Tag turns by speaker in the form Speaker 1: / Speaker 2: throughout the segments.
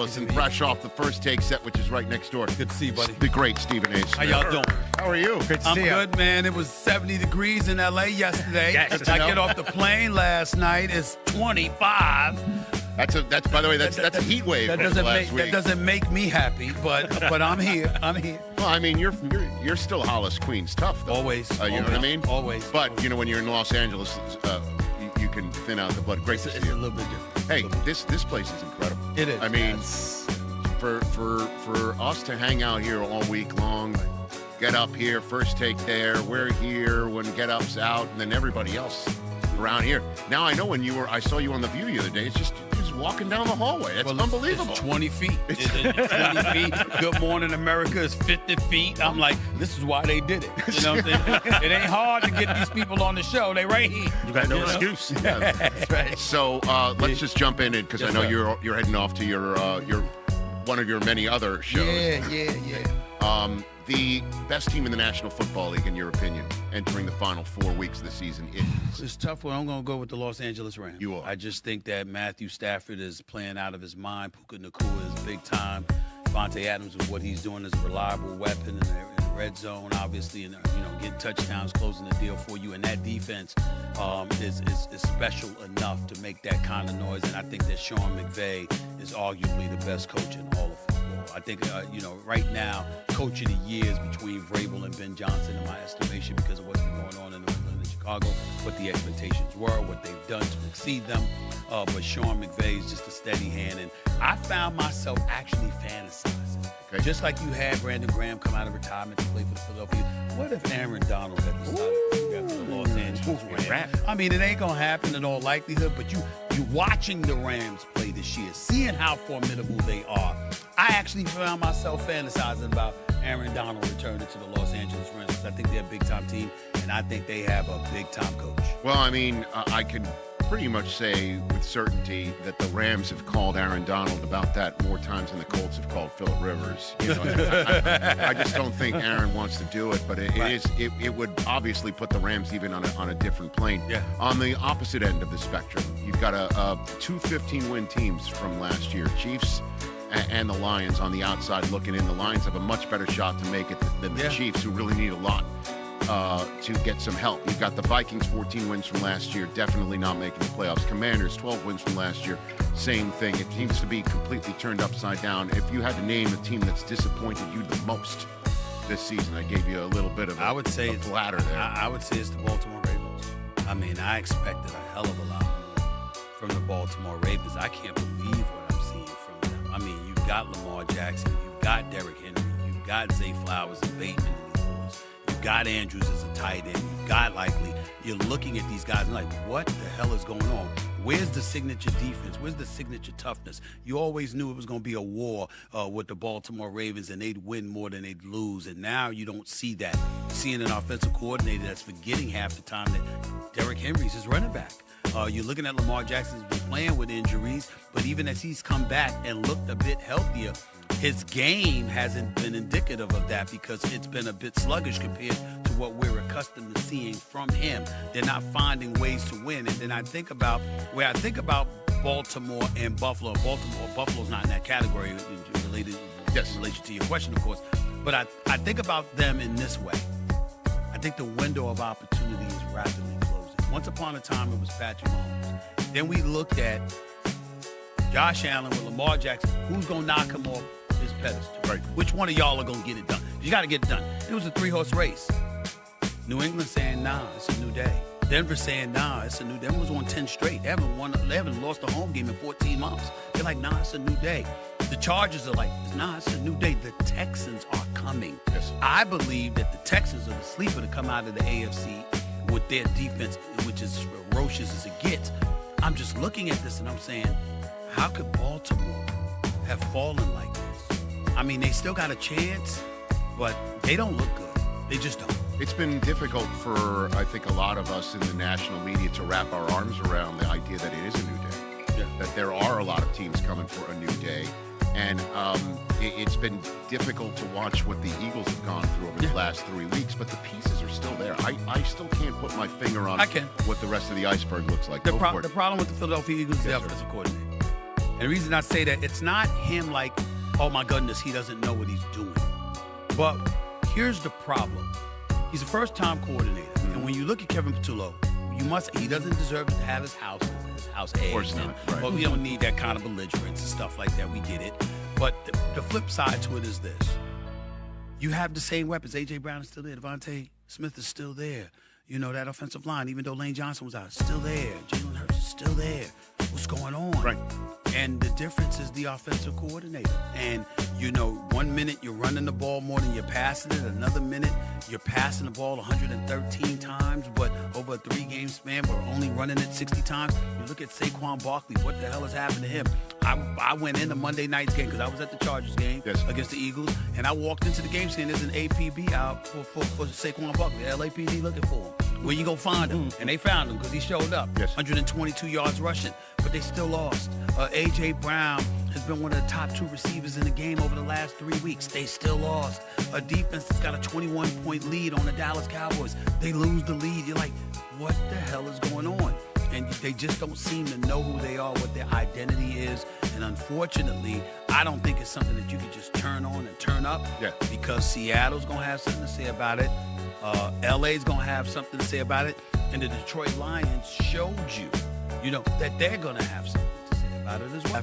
Speaker 1: Listen, fresh off the First Take set, which is right next door.
Speaker 2: Good to see you, buddy.
Speaker 1: The great Stephen A. Smith.
Speaker 2: How y'all doing?
Speaker 1: How are you?
Speaker 3: Good to
Speaker 2: I'm
Speaker 3: see you.
Speaker 2: good, man. It was 70 degrees in L.A. yesterday.
Speaker 3: Yes.
Speaker 2: I get off the plane last night. It's 25.
Speaker 1: That's by the way, that's a heat wave.
Speaker 2: That doesn't make me happy, but I'm here.
Speaker 1: Well, I mean, you're still Hollis, Queens, tough though.
Speaker 2: Always.
Speaker 1: You know what I mean?
Speaker 2: Always.
Speaker 1: But when you're in Los Angeles, you can thin out the blood. Great to see
Speaker 2: It's a
Speaker 1: you.
Speaker 2: little bit different.
Speaker 1: Hey, this place is incredible.
Speaker 2: It is.
Speaker 1: I mean,
Speaker 2: Yes.
Speaker 1: for us to hang out here all week long, Get Up here, First Take there, we're here when Get Up's out, and then everybody else around here. Now I know I saw you on The View the other day. It's just walking down the hallway. It's unbelievable.
Speaker 2: It's 20 feet. It's 20 feet. Good Morning America is 50 feet. I'm like, this is why they did it. You know what I'm saying? It ain't hard to get these people on the show. They right here.
Speaker 3: You got no excuse.
Speaker 1: Yeah.
Speaker 2: That's right.
Speaker 1: So let's just jump in it because I know you're heading off to your one of your many other shows.
Speaker 2: Yeah.
Speaker 1: The best team in the National Football League, in your opinion, entering the final 4 weeks of the season is?
Speaker 2: It's a tough one. I'm going to go with the Los Angeles Rams.
Speaker 1: You are.
Speaker 2: I just think that Matthew Stafford is playing out of his mind. Puka Nacua is big time. Devontae Adams with what he's doing is a reliable weapon in the red zone, obviously, and getting touchdowns, closing the deal for you. And that defense is special enough to make that kind of noise. And I think that Sean McVay is arguably the best coach in all of football. I think, right now, Coach of the Year is between Vrabel and Ben Johnson, in my estimation, because of what's been going on in New England and Chicago, what the expectations were, what they've done to exceed them. But Sean McVay is just a steady hand. And I found myself actually fantasizing.
Speaker 1: Okay.
Speaker 2: Just like you had Brandon Graham come out of retirement to play for the Philadelphia. What if Aaron Donald had decided to go after the Los Angeles Rams? I mean, it ain't going to happen in all likelihood, but you watching the Rams play this year, seeing how formidable they are, I actually found myself fantasizing about Aaron Donald returning to the Los Angeles Rams. I think they're a big-time team, and I think they have a big-time coach.
Speaker 1: Well, I mean, I can pretty much say with certainty that the Rams have called Aaron Donald about that more times than the Colts have called Phillip Rivers. I just don't think Aaron wants to do it, but it would obviously put the Rams even on a different plane.
Speaker 2: Yeah.
Speaker 1: On the opposite end of the spectrum, you've got two 15-win teams from last year, Chiefs and the Lions on the outside looking in. The Lions have a much better shot to make it than the Chiefs, who really need a lot to get some help. You've got the Vikings, 14 wins from last year, definitely not making the playoffs. Commanders, 12 wins from last year, same thing. It seems to be completely turned upside down. If you had to name the team that's disappointed you the most this season, I gave you a little bit of a flatter there.
Speaker 2: I would say it's the Baltimore Ravens. I mean, I expected a hell of a lot more from the Baltimore Ravens. I can't believe what I'm seeing from them. I mean, you've got Lamar Jackson, you've got Derrick Henry, you've got Zay Flowers and Bateman in these boys. You've got Andrews as a tight end. You've got Likely. You're looking at these guys and like, what the hell is going on? Where's the signature defense? Where's the signature toughness? You always knew it was going to be a war with the Baltimore Ravens, and they'd win more than they'd lose. And now you don't see that. You're seeing an offensive coordinator that's forgetting half the time that Derrick Henry's his running back. You're looking at Lamar Jackson's been playing with injuries, but even as he's come back and looked a bit healthier, his game hasn't been indicative of that because it's been a bit sluggish compared to what we're accustomed to seeing from him. They're not finding ways to win. And then I think about Baltimore and Buffalo. Buffalo's not in that category related to your question, of course. But I think about them in this way. I think the window of opportunity is rapidly closing. Once upon a time, it was Patrick Mahomes. Then we looked at Josh Allen with Lamar Jackson. Who's going to knock him off his pedestal?
Speaker 1: Right.
Speaker 2: Which one of y'all are going to get it done? You got to get it done. It was a 3-horse race. New England saying, nah, it's a new day. Denver saying, nah, it's a new day. Denver was on 10 straight. They haven't lost a home game in 14 months. They're like, nah, it's a new day. The Chargers are like, nah, it's a new day. The Texans are coming.
Speaker 1: Yes.
Speaker 2: I believe that the Texans are the sleeper to come out of the AFC with their defense, which is ferocious as it gets. I'm just looking at this and I'm saying, how could Baltimore have fallen like this? I mean, they still got a chance, but they don't look good. They just don't.
Speaker 1: It's been difficult for, I think, a lot of us in the national media to wrap our arms around the idea that it is a new day, that there are a lot of teams coming for a new day. And it's been difficult to watch what the Eagles have gone through over the last 3 weeks, but the pieces are still there. I still can't put my finger on what the rest of the iceberg looks like.
Speaker 2: The problem with the Philadelphia Eagles is the offensive coordinator. And the reason I say that, it's not him like, oh my goodness, he doesn't know what he's doing. But here's the problem. He's a first-time coordinator. And when you look at Kevin Patullo, he doesn't deserve to have his house edged.
Speaker 1: Of course not. Right.
Speaker 2: Well, we don't need that kind of belligerence and stuff like that. We get it. But the flip side to it is this. You have the same weapons. A.J. Brown is still there. Devontae Smith is still there. You know, that offensive line, even though Lane Johnson was out, still there. Jalen Hurts is still there. What's going on?
Speaker 1: Right.
Speaker 2: And the difference is the offensive coordinator. And, you know, 1 minute you're running the ball more than you're passing it. Another minute you're passing the ball 113 times. But over a 3-game span, we're only running it 60 times. You look at Saquon Barkley. What the hell has happened to him? I went into Monday night's game because I was at the Chargers game against the Eagles. And I walked into the game saying there's an APB out for Saquon Barkley. LAPD looking for him. Where you gonna find him? And they found him because he showed up. 122 yards rushing, but they still lost. A.J. Brown has been one of the top 2 receivers in the game over the last 3 weeks. They still lost. A defense that's got a 21-point lead on the Dallas Cowboys. They lose the lead. You're like, what the hell is going on? And they just don't seem to know who they are, what their identity is. And unfortunately, I don't think it's something that you can just turn on and turn up. Because Seattle's going to have something to say about it. LA's going to have something to say about it. And the Detroit Lions showed you, that they're going to have something to say about it as well.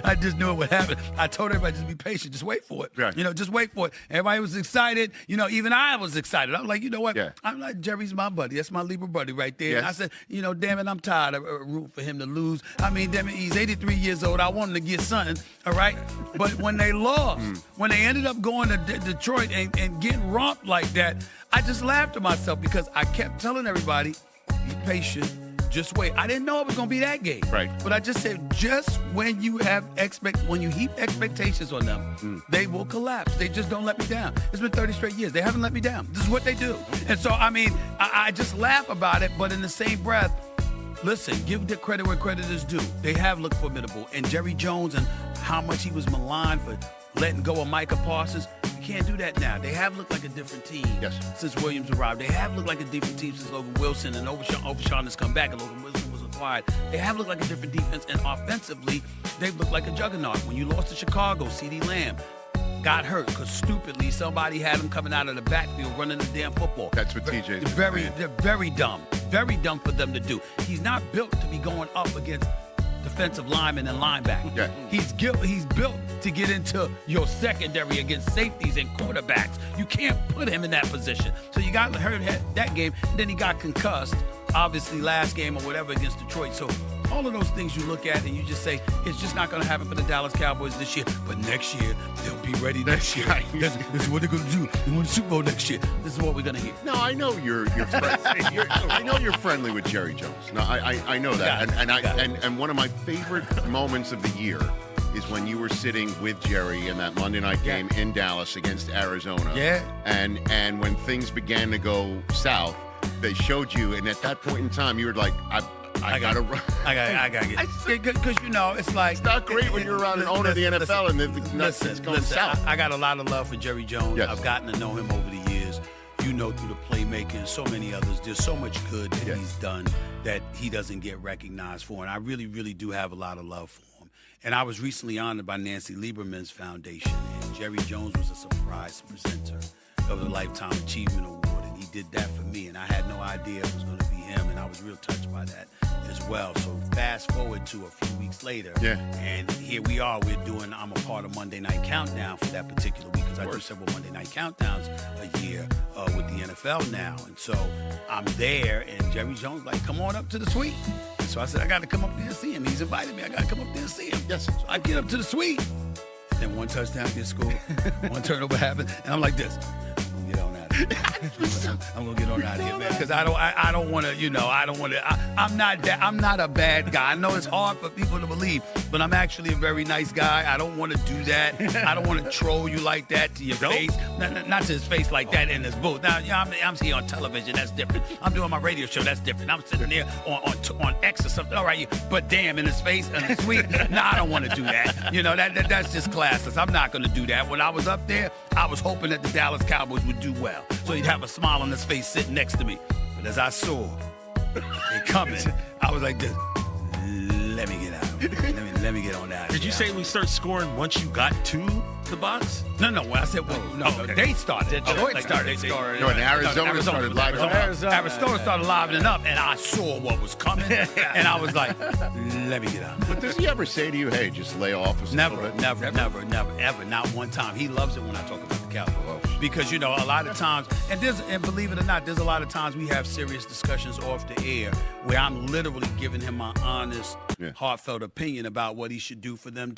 Speaker 2: I just knew it would happen. I told everybody, just be patient. Just wait for it.
Speaker 1: Right.
Speaker 2: Just wait for it. Everybody was excited. Even I was excited. I was like, you know what?
Speaker 1: Yeah.
Speaker 2: I'm like, Jerry's my buddy. That's my Libra buddy right there. And I said, damn it, I'm tired of rooting for him to lose. I mean, damn it, he's 83 years old. I want him to get something, all right? But when they lost, when they ended up going to Detroit and getting romped like that, I just laughed to myself because I kept telling everybody, be patient. Just wait. I didn't know it was going to be that game.
Speaker 1: Right.
Speaker 2: But I just said, just when you heap expectations on them, they will collapse. They just don't let me down. It's been 30 straight years. They haven't let me down. This is what they do. And so, I mean, I just laugh about it, but in the same breath, listen, give the credit where credit is due. They have looked formidable. And Jerry Jones and how much he was maligned for letting go of Micah Parsons, you can't do that now. They have looked like a different team since Williams arrived. They have looked like a different team since Logan Wilson and Overshawn has come back and Logan Wilson was acquired. They have looked like a different defense, and offensively, they've looked like a juggernaut. When you lost to Chicago, CeeDee Lamb got hurt because stupidly somebody had him coming out of the backfield running the damn football.
Speaker 1: That's what TJ's
Speaker 2: They're very dumb. Very dumb for them to do. He's not built to be going up against defensive linemen and linebackers.
Speaker 1: Yeah.
Speaker 2: He's built to get into your secondary against safeties and quarterbacks. You can't put him in that position. So you got hurt that game, and then he got concussed, obviously last game or whatever against Detroit. So all of those things you look at and you just say, it's just not going to happen for the Dallas Cowboys this year. But next year, they'll be ready next year. This is what they're going to do. They win the Super Bowl next year. This is what we're going to hear.
Speaker 1: No, I know you're I know you're friendly with Jerry Jones. No, I know that. And one of my favorite moments of the year is when you were sitting with Jerry in that Monday night game in Dallas against Arizona.
Speaker 2: Yeah.
Speaker 1: And when things began to go south, they showed you, and at that point in time, you were like, I gotta run.
Speaker 2: I gotta get because it's like
Speaker 1: it's not great when you're around an owner of the NFL and it's going south.
Speaker 2: I got a lot of love for Jerry Jones.
Speaker 1: Yes.
Speaker 2: I've gotten to know him over the years. Through the playmaking and so many others. There's so much good that he's done that he doesn't get recognized for, and I really, really do have a lot of love for him. And I was recently honored by Nancy Lieberman's foundation, and Jerry Jones was a surprise presenter of the Lifetime Achievement Award, and he did that for me, and I had no idea it was going to be him, and I was real touched by that as well. So fast forward to a few weeks later, and here we are. I'm a part of Monday Night Countdown for that particular week because I do several Monday Night Countdowns a year with the NFL now, and so I'm there, and Jerry Jones like, come on up to the suite. And so I said, I got to come up there and see him. He's invited me. I got to come up there and see him.
Speaker 1: Yes.
Speaker 2: So I get up to the suite, and then one touchdown gets scored, one turnover happens, and I'm like this. Get on out of here. I'm gonna get on out of here, man, because I don't want to. I'm not a bad guy. I know it's hard for people to believe, but I'm actually a very nice guy. I don't want to do that. I don't want to troll you like that to your face. Not to his face like that in his booth. Now, I'm here on television. That's different. I'm doing my radio show. That's different. I'm sitting there on X or something. All right, but damn, in his face and his suite. I don't want to do that. That's just classless. I'm not gonna do that. When I was up there, I was hoping that the Dallas Cowboys would do well, so he'd have a smile on his face sitting next to me. But as I saw it coming, I was like this, let me get out of Let me get on that.
Speaker 3: Did you say we start scoring once you got to the box?
Speaker 2: No. When I said
Speaker 3: okay.
Speaker 2: they started. Detroit started.
Speaker 1: No, and Arizona started live.
Speaker 2: Arizona started livening up, and I saw what was coming, and I was like, let me get out.
Speaker 1: But does he ever say to you, hey, just lay off a little bit?
Speaker 2: Never, ever. Not one time. He loves it when I talk about the Cowboys. Because, a lot of times, and believe it or not, there's a lot of times we have serious discussions off the air where I'm literally giving him my honest, heartfelt opinion about what he should do for them